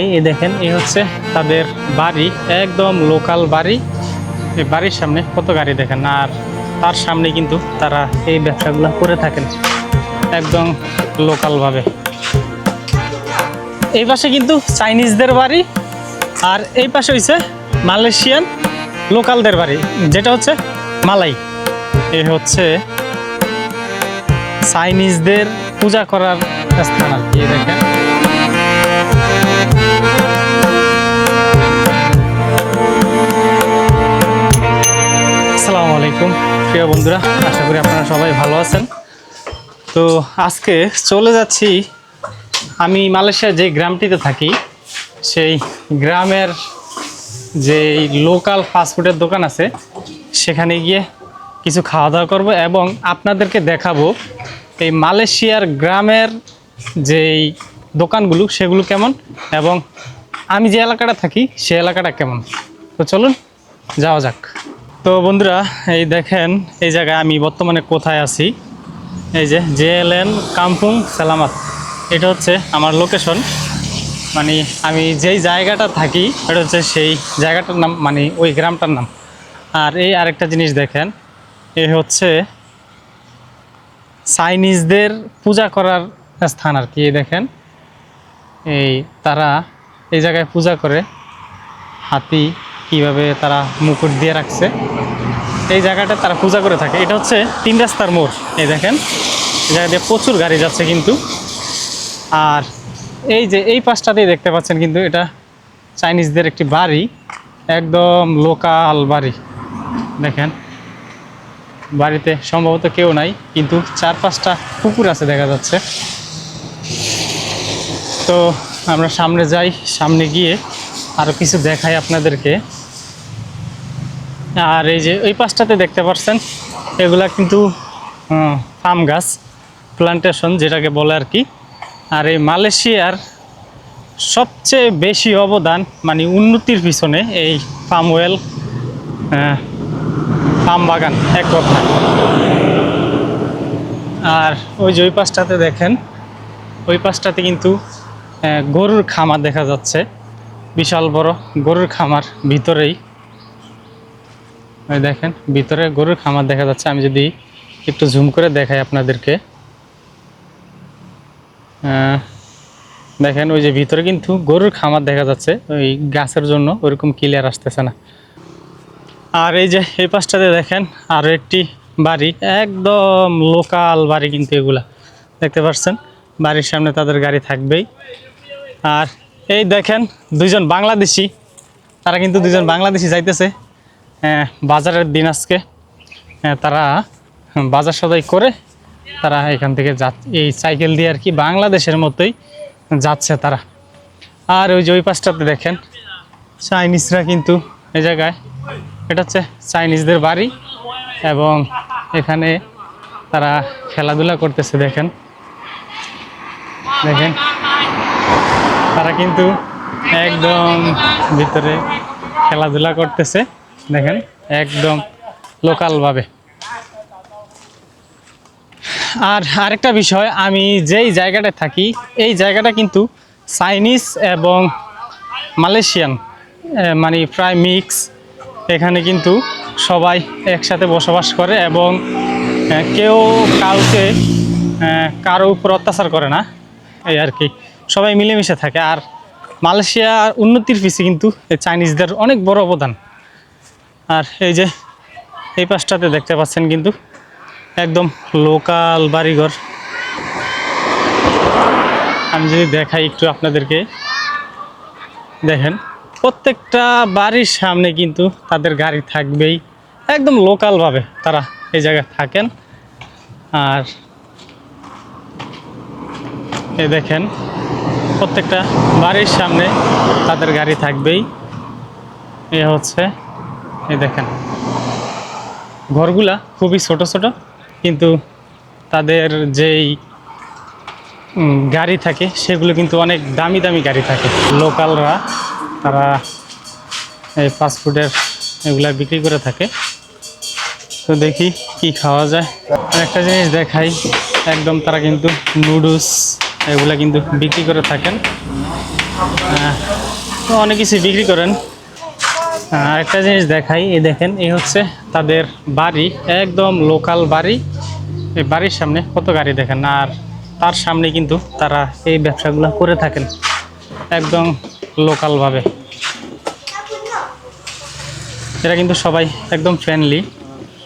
এই দেখেন এই হচ্ছে তাদের বাড়ি, একদম লোকাল বাড়ি। এই বাড়ির সামনে কত গাড়ি দেখেন, আর তার সামনে কিন্তু তারা এই ব্যবসাগুলো করে থাকেন একদম লোকালভাবে। এই পাশে কিন্তু চাইনিজদের বাড়ি, আর এই পাশে হচ্ছে মালয়েশিয়ান লোকালদের বাড়ি, যেটা হচ্ছে মালাই। এই হচ্ছে চাইনিজদের পূজা করার স্থান আর কি। দেখেন আসসালামু আলাইকুম প্রিয় বন্ধুরা, আশা করি আপনারা সবাই ভালো আছেন। তো আজকে চলে যাচ্ছি আমি মালয়েশিয়ার যে গ্রামটিতে থাকি, সেই গ্রামের যে লোকাল ফাস্টফুডের দোকান আছে সেখানে গিয়ে কিছু খাওয়া দাওয়া করব এবং আপনাদেরকে দেখাবো এই মালয়েশিয়ার গ্রামের যেই দোকানগুলো সেগুলো কেমন, এবং আমি যে এলাকাটা থাকি সে এলাকাটা কেমন। তো চলুন যাওয়া যাক। তো বন্ধুরা, এই দেখেন এই জায়গায় আমি বর্তমানে কোথায় আছি। এই যে JLN কাম্পুং সালামাত, এটা হচ্ছে আমার লোকেশন। মানে আমি যেই জায়গাটা থাকি এটা হচ্ছে সেই জায়গাটার নাম, মানে ওই গ্রামটার নাম। আর এই আরেকটা জিনিস দেখেন, এ হচ্ছে চাইনিজদের পূজা করার স্থান আর কি। দেখেন এই তারা এই জায়গায় পূজা করে, হাতি কিভাবে তারা মুকুট দিয়ে রাখছে, এই জায়গাটা তারা পূজা করে থাকে। এটা হচ্ছে 3 রাস্তার মোড়। এই দেখেন এই জায়গা দিয়ে প্রচুর গাড়ি যাচ্ছে কিন্তু। আর এই যে এই পাশটাতেই দেখতে পাচ্ছেন কিন্তু এটা চাইনিজদের একটি বাড়ি, একদম লোকাল বাড়ি। দেখেন বাড়িতে সম্ভবত কেউ নাই, কিন্তু 4-5টা কুকুর আছে দেখা যাচ্ছে। তো আমরা সামনে যাই, সামনে গিয়ে আরও কিছু দেখাই আপনাদেরকে। আর এই যে ওই পাশটাতে দেখতে পাচ্ছেন এগুলা কিন্তু পাম গাছ, প্লান্টেশন যেটাকে বলে আর কি। আর এই মালয়েশিয়ার সবচেয়ে বেশি অবদান, মানে উন্নতির পিছনে এই পাম অয়েল, পাম বাগান এক কথা। আর ওই যে ওই পাশটাতে দেখেন, ওই পাশটাতে কিন্তু গরুর খামার দেখা যাচ্ছে, বিশাল বড় গরুর খামার ভিতরেই। ওই দেখেন ভিতরে গরুর খামার দেখা যাচ্ছে। আমি যদি একটু জুম করে দেখাই আপনাদেরকে, দেখেন ওই যে ভিতরে কিন্তু গরুর খামার দেখা যাচ্ছে। ওই গাছের জন্য ওইরকম ক্লিয়ার আসতেছে না। আর এই যে এই পাশটাতে দেখেন আরও একটি বাড়ি, একদম লোকাল বাড়ি কিন্তু এগুলা দেখতে পাচ্ছেন। বাড়ির সামনে তাদের গাড়ি থাকবেই। আর এই দেখেন দুইজন বাংলাদেশি, তারা কিন্তু দুইজন বাংলাদেশি যাইতেছে বাজারের দিন আজকে। তারা বাজার সদাই করে তারা এখান থেকে এই সাইকেল দিয়ে আর কি বাংলাদেশের মতোই যাচ্ছে তারা। আর ওই যে ওই পাশটাতে দেখেন চাইনিজরা কিন্তু এই জায়গায়, এটা হচ্ছে চাইনিজদের বাড়ি এবং এখানে তারা খেলাধুলা করতেছে। দেখেন দেখেন তারা কিন্তু একদম ভিতরে খেলাধুলা করতেছে, দেখেন একদম লোকালভাবে। আর আরেকটা বিষয়, আমি যেই জায়গাটায় থাকি এই জায়গাটা কিন্তু চাইনিজ এবং মালয়েশিয়ান মানে প্রায় মিক্স। এখানে কিন্তু সবাই একসাথে বসবাস করে এবং কেউ কাউকে কারো উপর অত্যাচার করে না, এই আর কি, সবাই মিলেমিশে থাকে। আর মালয়েশিয়ার উন্নতির পিছিয়ে কিন্তু এই চাইনিজদের অনেক বড় অবদান। আর এই যে এই পাশটাতে দেখতে পাচ্ছেন কিন্তু একদম লোকাল বাড়িঘর। আমি যদি দেখাই একটু আপনাদেরকে, দেখেন প্রত্যেকটা বাড়ির সামনে কিন্তু তাদের গাড়ি থাকবেই, একদম লোকালভাবে তারা এই জায়গায় থাকেন। আর এই দেখেন প্রত্যেকটা বাড়ির সামনে তাদের গাড়ি থাকবেই। এ হচ্ছে এই দেখেন ঘরগুলা খুবই ছোট ছোট, কিন্তু তাদের যেই গাড়ি থাকে সেগুলো কিন্তু অনেক দামি দামি গাড়ি থাকে। লোকালরা তারা এই ফাস্টফুডের এগুলা বিক্রি করে থাকে। তো দেখি কি খাওয়া যায়। একটা জিনিস দেখাই, একদম তারা কিন্তু নুডলস এগুলা কিন্তু বিক্রি করে থাকেন। তো অনেক কিছু বিক্রি করেন। আরেকটা জিনিস দেখাই, এই দেখেন এই হচ্ছে তাদের বাড়ি, একদম লোকাল বাড়ি। এই বাড়ির সামনে কত গাড়ি দেখেন, আর তার সামনে কিন্তু তারা এই ব্যবসাগুলো করে থাকেন একদম লোকালভাবে। এরা কিন্তু সবাই একদম ফ্রেন্ডলি,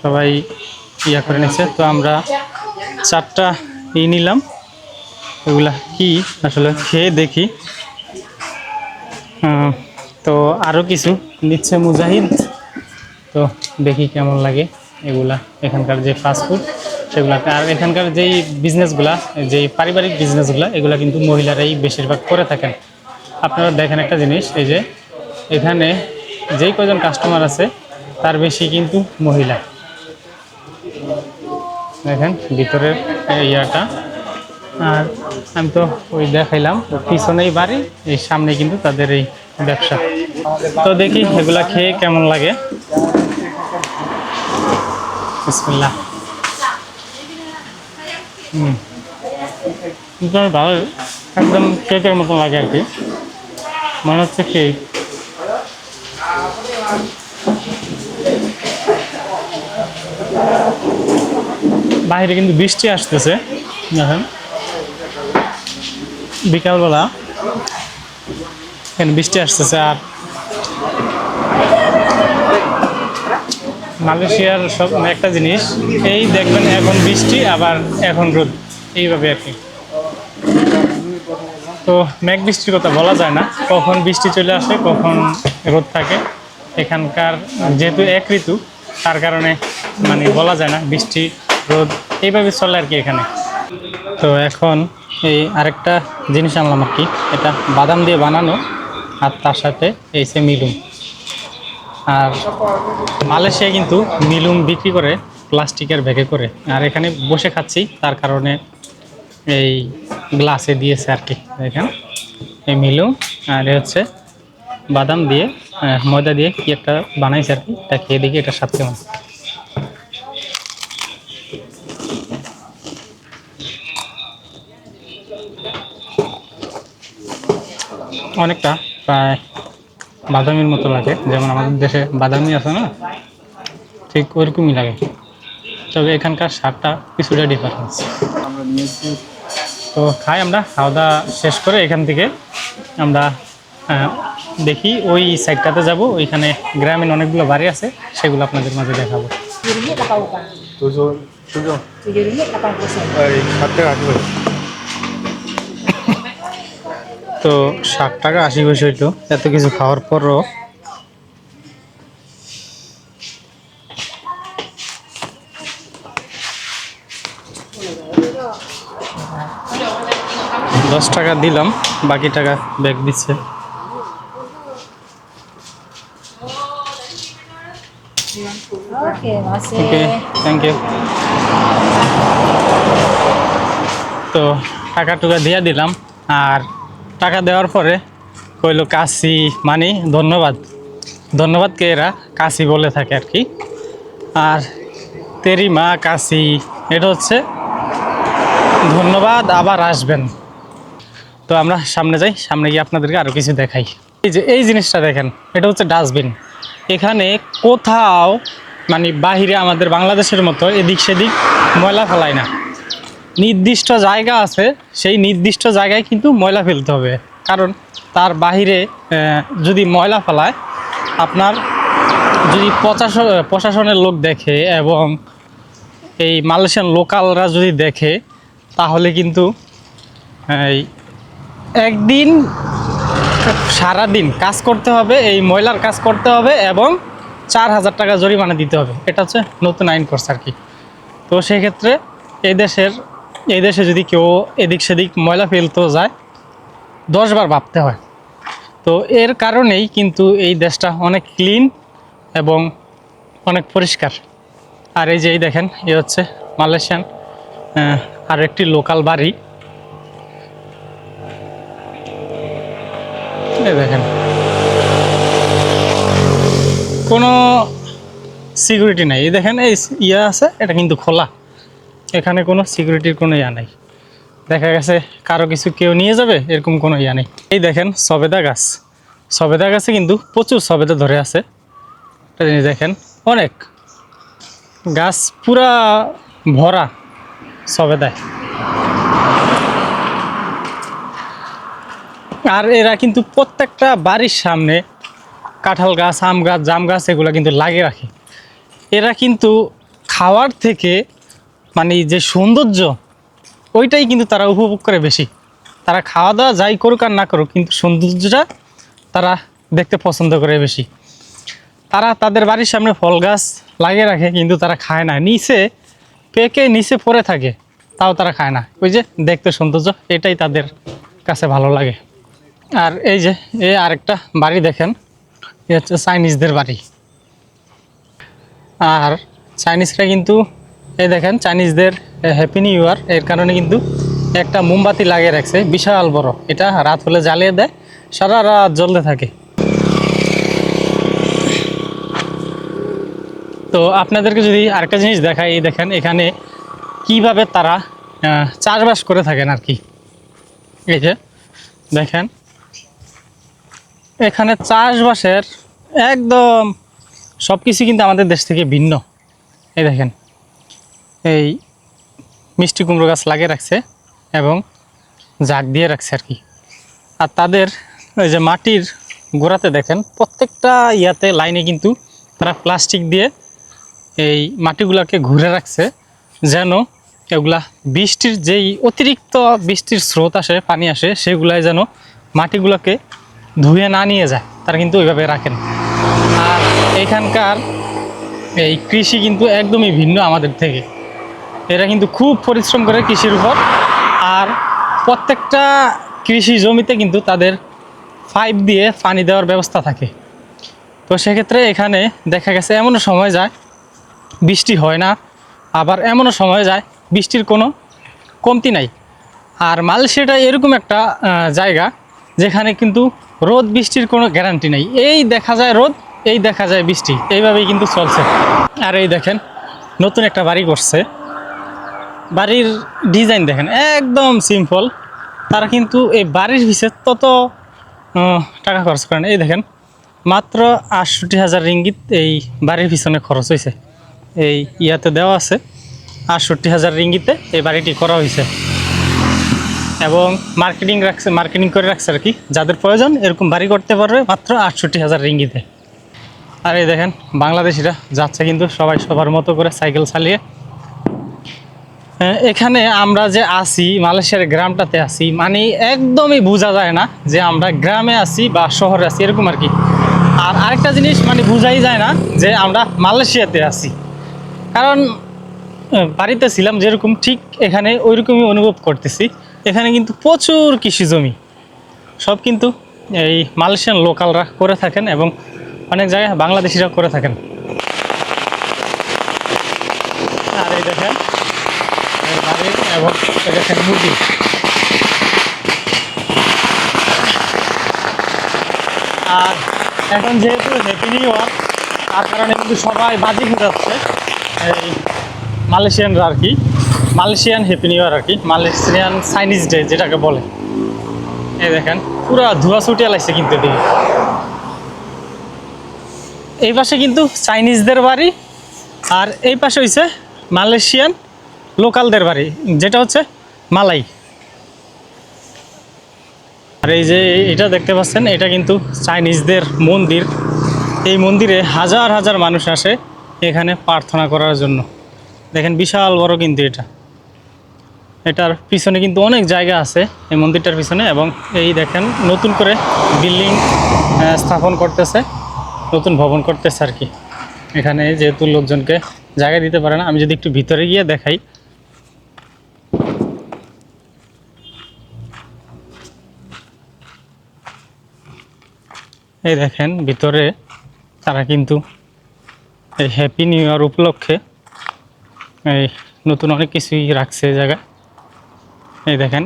সবাই ইয়া করে নিচ্ছে। তো আমরা 4টা নিলাম, এগুলা কি আসলে খেয়ে দেখি। তো আরও কিছু নিচ্ছে মুজাহিদ, তো দেখি কেমন লাগে এগুলা, এখানকার যে ফাস্টফুড সেগুলাকে। আর এখানকার যেই বিজনেসগুলা, যেই পারিবারিক বিজনেসগুলা, এগুলা কিন্তু মহিলারাই বেশিরভাগ করে থাকেন। আপনারা দেখেন একটা জিনিস, এই যে এখানে যেই কজন কাস্টমার আছে তার বেশি কিন্তু মহিলা। দেখেন ভিতরের ইয়াটা। আর আমি তো ওই দেখাইলাম, পিছনেই বাড়ি, এই সামনে কিন্তু তাদের এই ব্যবসা। তো দেখি এগুলা খেয়ে কেমন লাগে। বিসমিল্লাহ। ভালো, একদম কেকের মতো লাগে আর কি, মনে হচ্ছে কেক। বাইরে কিন্তু বৃষ্টি আসতেছে, দেখেন বিকালবেলা এখানে বৃষ্টি আসতেছে। আর মালয়েশিয়ার সব একটা জিনিস, এই দেখবেন এখন বৃষ্টি আবার এখন রোদ, এইভাবে আর কি। তো মেঘ বৃষ্টির কথা বলা যায় না, কখন বৃষ্টি চলে আসে কখন রোদ থাকে। এখানকার যেহেতু এক ঋতু, তার কারণে মানে বলা যায় না, বৃষ্টি রোদ এইভাবে চলে আর কি এখানে। তো এখন এই আরেকটা জিনিস আনলাম আর কি, এটা বাদাম দিয়ে বানানো, আর তার সাথে এই সে মিলুম। আর মালয়েশিয়ায় কিন্তু মিলুম বিক্রি করে প্লাস্টিকের ব্যাগে করে, আর এখানে বসে খাচ্ছি তার কারণে এই গ্লাসে দিয়েছে আর কি। দেখেন এই মিলুম, আর এ হচ্ছে বাদাম দিয়ে ময়দা দিয়ে কি একটা বানাইছে আর কি, এটা খেয়ে দেখি এটার সাথে কেমন। অনেকটা প্রায় বাদামির মতো লাগে, যেমন আমাদের দেশে বাদামি আছে না, ঠিক ওইরকমই লাগে, তবে এখানকার স্বাদটা কিছুটা ডিফারেন্স। তো খাই, আমরা খাওয়া দাওয়া শেষ করে এখান থেকে আমরা দেখি ওই সাইডটাতে যাব, ওইখানে গ্রামীণ অনেকগুলো বাড়ি আছে, সেগুলো আপনাদের মাঝে দেখাবো। তো 60 টাকা 80 পয়সা হইতো, এত কিছু খাওয়ার পরও। $10 দিলাম, বাকি টাকা ব্যাগ দিচ্ছে। ওকে, থ্যাংক ইউ। তো টাকা টুকা দিয়ে দিলাম, আর টাকা দেওয়ার পরে কইলো কাশি মানে ধন্যবাদ, ধন্যবাদকে এরা কাশি বলে থাকে আর কি। আর তেরি মা কাশি, এটা হচ্ছে ধন্যবাদ, আবার আসবেন। তো আমরা সামনে যাই, সামনে গিয়ে আপনাদেরকে আরও কিছু দেখাই। এই যে এই জিনিসটা দেখেন, এটা হচ্ছে ডাস্টবিন। এখানে কোথাও মানে বাহিরে আমাদের বাংলাদেশের মতো এদিক সেদিক ময়লা ফেলায় না, নির্দিষ্ট জায়গা আছে, সেই নির্দিষ্ট জায়গায় কিন্তু ময়লা ফেলতে হবে। কারণ তার বাহিরে যদি ময়লা ফেলায়, আপনার যদি প্রশাসনের লোক দেখে এবং এই মালয়েশিয়ান লোকালরা যদি দেখে, তাহলে কিন্তু এই একদিন সারাদিন কাজ করতে হবে, এই ময়লার কাজ করতে হবে, এবং 4000 টাকা জরিমানা দিতে হবে। এটা হচ্ছে নতুন আইন করছে আর কি। তো সেই ক্ষেত্রে এই দেশে যদি কেউ এদিক সেদিক ময়লা ফেলতেও যায়, 10 বার ভাবতে হয়। তো এর কারণেই কিন্তু এই দেশটা অনেক ক্লিন এবং অনেক পরিষ্কার। আর এই যে এই দেখেন, এ হচ্ছে মালয়েশিয়ান আর একটি লোকাল বাড়ি। এই দেখেন কোনো সিকিউরিটি নাই, এই দেখেন এই ইয়া আছে, এটা কিন্তু খোলা, এখানে কোনো সিকিউরিটির কোনো ইয়া নাই। দেখা গেছে কারো কিছু কেউ নিয়ে যাবে এরকম কোনো ইয়া নেই। এই দেখেন সবেদা গাছ, সবেদা গাছে কিন্তু প্রচুর সবেদা ধরে আছে। এটা জিনিস দেখেন, অনেক গাছ পুরা ভরা সবেদায়। আর এরা কিন্তু প্রত্যেকটা বাড়ির সামনে কাঁঠাল গাছ, আম গাছ, জাম গাছ এগুলো কিন্তু লাগিয়ে রাখে। এরা কিন্তু খাওয়ার থেকে মানে যে সৌন্দর্য ওইটাই কিন্তু তারা উপভোগ করে বেশি। তারা খাওয়া দাওয়া যাই করুক আর না করুক, কিন্তু সৌন্দর্যটা তারা দেখতে পছন্দ করে বেশি। তারা তাদের বাড়ির সামনে ফল গাছ লাগিয়ে রাখে, কিন্তু তারা খায় না, নিচে পেকে নিচে পড়ে থাকে, তাও তারা খায় না। ওই যে দেখতে সৌন্দর্য, এটাই তাদের কাছে ভালো লাগে। আর এই যে আরেকটা বাড়ি দেখেন, এ হচ্ছে চাইনিজদের বাড়ি। আর চাইনিজরা কিন্তু এই দেখেন, চাইনিজদের হ্যাপি নিউ ইয়ার এর কারণে কিন্তু একটা মোমবাতি লাগিয়ে রাখছে বিশাল বড়। এটা রাত হলে জ্বালিয়ে দেয়, সারা রাত জ্বলতে থাকে। তো আপনাদেরকে যদি আরেকটা জিনিস দেখাই, এই দেখেন এখানে কিভাবে তারা চাষবাস করে থাকেন আর কি। এই যে দেখেন এখানে চাষবাসের একদম সব কিছু কিন্তু আমাদের দেশ থেকে ভিন্ন। এই দেখেন এই মিষ্টি কুমড়ো গাছ লাগিয়ে রাখছে এবং জাগ দিয়ে রাখছে আর কি। আর তাদের ওই যে মাটির গোড়াতে দেখেন প্রত্যেকটা ইয়াতে লাইনে কিন্তু তারা প্লাস্টিক দিয়ে এই মাটিগুলোকে ঘুরে রাখছে, যেন এগুলা বৃষ্টির যেই অতিরিক্ত বৃষ্টির স্রোত আসে, পানি আসে, সেগুলাই যেন মাটিগুলোকে ধুয়ে না নিয়ে যায়। তারা কিন্তু ওইভাবে রাখেন। আর এখানকার এই কৃষি কিন্তু একদমই ভিন্ন আমাদের থেকে। এরা কিন্তু খুব পরিশ্রম করে কৃষির উপর। আর প্রত্যেকটা কৃষি জমিতে কিন্তু তাদের পাইপ দিয়ে পানি দেওয়ার ব্যবস্থা থাকে। তো সেক্ষেত্রে এখানে দেখা গেছে এমনও সময় যায় বৃষ্টি হয় না, আবার এমনও সময় যায় বৃষ্টির কোনো কমতি নাই। আর মালয়েশিয়াটা এরকম একটা জায়গা যেখানে কিন্তু রোদ বৃষ্টির কোনো গ্যারান্টি নেই। এই দেখা যায় রোদ, এই দেখা যায় বৃষ্টি, এইভাবেই কিন্তু চলছে। আর এই দেখেন নতুন একটা বাড়ি করছে, বাড়ির ডিজাইন দেখেন একদম সিম্পল। তারা কিন্তু এই বাড়ির পিছে তত টাকা খরচ করেন। এই দেখেন মাত্র ৬৮,০০০ রিঙ্গিত এই বাড়ির পিছনে খরচ হয়েছে। এই ইয়াতে দেওয়া আছে ৬৮,০০০ রিঙ্গিতে এই বাড়িটি করা হয়েছে। এবং মার্কেটিং করে রাখছে আর কি, যাদের প্রয়োজন এরকম বাড়ি করতে পারবে মাত্র ৬৮,০০০ রিঙ্গিতে। আর এই দেখেন বাংলাদেশিরা যাচ্ছে কিন্তু সবাই সবার মতো করে সাইকেল চালিয়ে। এখানে আমরা যে আছি মালয়েশিয়ার গ্রামটাতে আছি, মানে একদমই বোঝা যায় না যে আমরা গ্রামে আছি বা শহরে আছি এরকম আর কি। আর আরেকটা জিনিস মানে বোঝাই যায় না যে আমরা মালয়েশিয়াতে আছি, কারণ বাড়িতে ছিলাম যেরকম ঠিক এখানে ওইরকমই অনুভব করতেছি। এখানে কিন্তু প্রচুর কৃষি জমি, সব কিন্তু এই মালয়েশিয়ান লোকালরা করে থাকেন এবং অনেক জায়গায় বাংলাদেশিরা করে থাকেন। আর এই দেখেন বাড়ি এবং এই দেখেন মুরগি। আর এখন যেহেতু হ্যাপি নিউ ইয়ার, তার কারণে কিন্তু সবাই বাজি ফুটাচ্ছে এই মালয়েশিয়ানরা আর কি। মালয়েশিয়ান হ্যাপি নিউ ইয়ার আর কি, মালয়েশিয়ান চাইনিজ ডে যেটাকে বলে। এই দেখেন পুরা ধোঁয়া ছুটিয়ে লাগছে কিন্তু এদিকে। এই পাশে কিন্তু চাইনিজদের বাড়ি, আর এই পাশে হচ্ছে মালয়েশিয়ান লোকালদের বাড়ি, যেটা হচ্ছে মালাই। আর এই যে এটা দেখতে পাচ্ছেন, এটা কিন্তু চাইনিজদের মন্দির। এই মন্দিরে হাজার হাজার মানুষ আসে এখানে প্রার্থনা করার জন্য। দেখেন বিশাল বড় কিন্তু এটার পিছনে কিন্তু অনেক জায়গা আছে এই মন্দিরটার পিছনে। এবং এই দেখেন নতুন করে বিল্ডিং স্থাপন করতেছে, নতুন ভবন করতেছে আর কি। এখানে যেহেতু লোকজনকে জায়গা দিতে পারে না, আমি যদি একটু ভিতরে গিয়ে দেখাই। এই দেখেন ভিতরে তারা কিন্তু এই হ্যাপি নিউ ইয়ার উপলক্ষে এই নতুন অনেক কিছুই রাখছে এই জায়গায়। এই দেখেন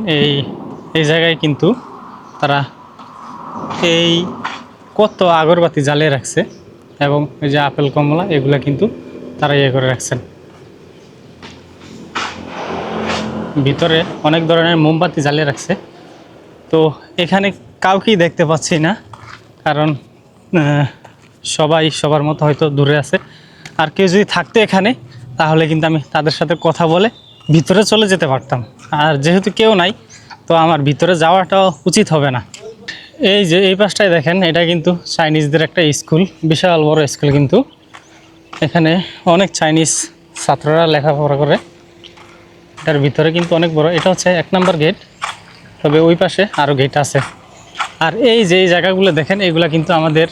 এই জায়গায় কিন্তু তারা এই কত আগরবাতি জ্বালিয়ে রাখছে, এবং এই যে আপেল কমলা এগুলো কিন্তু তারা ইয়ে করে রাখছেন। ভিতরে অনেক ধরনের মোমবাতি জ্বালিয়ে রাখছে। তো এখানে কাউকেই দেখতে পাচ্ছি না, কারণ সবাই সবার মতো হয়তো দূরে আছে। আর কেউ যদি থাকতো এখানে, তাহলে কিন্তু আমি তাদের সাথে কথা বলে ভিতরে চলে যেতে পারতাম। আর যেহেতু কেউ নাই, তো আমার ভিতরে যাওয়াটাও উচিত হবে না। এই যে এই পাশটায় দেখেন, এটা কিন্তু চাইনিজদের একটা স্কুল, বিশাল বড় স্কুল। কিন্তু এখানে অনেক চাইনিজ ছাত্ররা লেখাপড়া করে। এটার ভিতরে কিন্তু অনেক বড়, এটা হচ্ছে 1 নম্বর গেট, তবে ওই পাশে আরও গেট আছে। আর এই যে এই জায়গাগুলো দেখেন, এগুলা কিন্তু আমাদের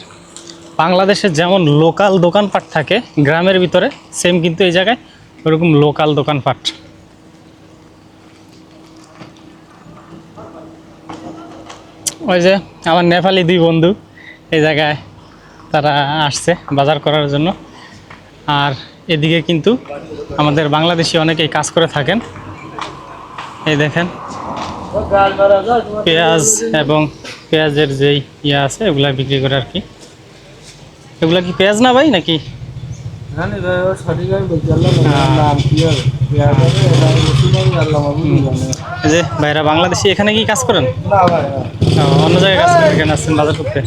বাংলাদেশের যেমন লোকাল দোকানপাট থাকে গ্রামের ভিতরে, সেম কিন্তু এই জায়গায় ওরকম লোকাল দোকানপাট। ওই যে আমার নেপালি 2 বন্ধু এই জায়গায় তারা আসছে বাজার করার জন্য। আর এদিকে কিন্তু আমাদের বাংলাদেশি অনেকেই কাজ করে থাকেন। এই দেখেন পেঁয়াজ এবং পেঁয়াজের যেই ইয়ে আছে এগুলা বিক্রি করে আর কি। এগুলা কি পেঁয়াজ না ভাই নাকি? এই যে ভাইরা বাংলাদেশি এখানে কি কাজ করেন? অন্য জায়গায় কাজ করেন, এখানে আসছেন বাজার করতে?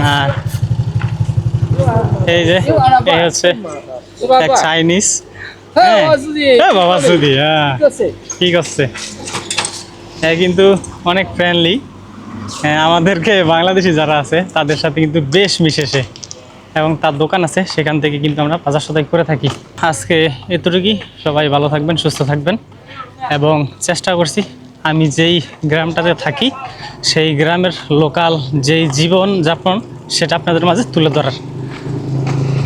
হ্যাঁ, এই যে এই হচ্ছে এক চাইনিজ। হ্যাঁ বাবা সুদি, হ্যাঁ ঠিক আছে। হ্যাঁ কিন্তু অনেক ফ্রেন্ডলি, হ্যাঁ আমাদেরকে বাংলাদেশি যারা আছে তাদের সাথে কিন্তু বেশ মিশেছে, এবং তার দোকান আছে, সেখান থেকে কিন্তু আমরা বাজার সদাই করে থাকি। আজকে এতটুকুই, সবাই ভালো থাকবেন, সুস্থ থাকবেন, এবং চেষ্টা করছি আমি যেই গ্রামটাতে থাকি সেই গ্রামের লোকাল যেই জীবন যাপন সেটা আপনাদের মাঝে তুলে ধরার।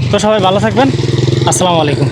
তো সবাই ভালো থাকবেন, আসসালামু আলাইকুম।